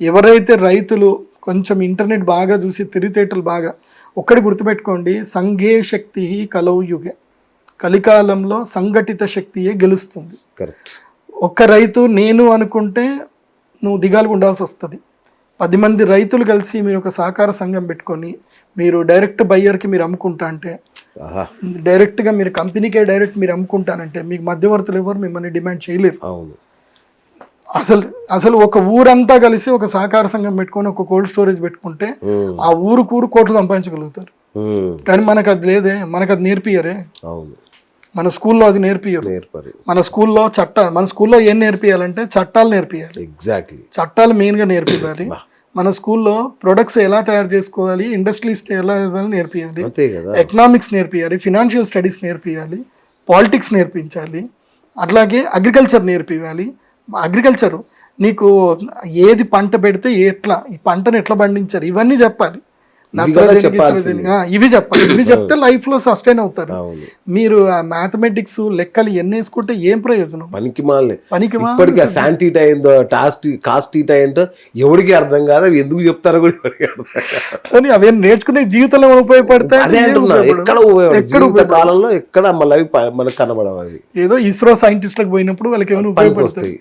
ఎవరైతే రైతులు కొంచెం ఇంటర్నెట్ బాగా చూసి తెలివితేటలు బాగా ఒక్కటి గుర్తుపెట్టుకోండి, సంఘే శక్తి కలవు యుగే, కలికాలంలో సంఘటిత శక్తియే గెలుస్తుంది. కరెక్ట్. ఒక్క రైతు నేను అనుకుంటే నువ్వు దిగాలు ఉండాల్సి వస్తుంది. 10 మంది రైతులు కలిసి మీరు ఒక సహకార సంఘం పెట్టుకొని మీరు డైరెక్ట్ బయ్యర్కి మీరు అమ్ముకుంటా అంటే, డైరెక్ట్గా మీరు కంపెనీకే డైరెక్ట్ మీరు అమ్ముకుంటానంటే మీకు మధ్యవర్తులు ఎవరు మిమ్మల్ని డిమాండ్ చేయలేరు. అవును. అసలు ఒక ఊరంతా కలిసి ఒక సహకార సంఘం పెట్టుకొని ఒక కోల్డ్ స్టోరేజ్ పెట్టుకుంటే ఆ ఊరు కోట్లు సంపాదించగలుగుతారు. కానీ మనకు అది లేదే, మనకు అది నేర్పియరే. అవును. మన స్కూల్లో అది నేర్పియరు. మన స్కూల్లో ఏం నేర్పియాలంటే చట్టాలు నేర్పియాలి. ఎగ్జాక్ట్లీ, చట్టాలు మెయిన్గా నేర్పియాలి. మన స్కూల్లో ప్రొడక్ట్స్ ఎలా తయారు చేసుకోవాలి, ఇండస్ట్రీస్ ఎలా నేర్పియాలి, ఎకనామిక్స్ నేర్పియాలి, ఫినాన్షియల్ స్టడీస్ నేర్పియాలి, పాలిటిక్స్ నేర్పించాలి, అట్లాగే అగ్రికల్చర్ నేర్పియాలి. అగ్రికల్చరు నీకు ఏది పంట పెడితే ఎట్లా, ఈ పంటను ఎట్లా పండించారు ఇవన్నీ చెప్పాలి. ఇవి చెప్పాలి. ఇవి చెప్తే లైఫ్ లో సస్టైన్ అవుతారు. మీరు మ్యాథమెటిక్స్ లెక్కలు ఎన్ని వేసుకుంటే ఏం ప్రయోజనం? ఇప్పటికీ శాంటీటా ఏందో కాస్టీటా ఏంటో ఎవరికి అర్థం కాదు. అవి ఎందుకు చెప్తారో కూడా కానీ అవి నేర్చుకునే జీవితంలో ఉపయోగపడతాయి. కాలంలో ఎక్కడ మళ్ళీ మనకు కనబడవు. ఏదో ఇస్రో సైంటిస్ట్లకు పోయినప్పుడు వాళ్ళకి ఏమైనా ఉపయోగపడతాయి.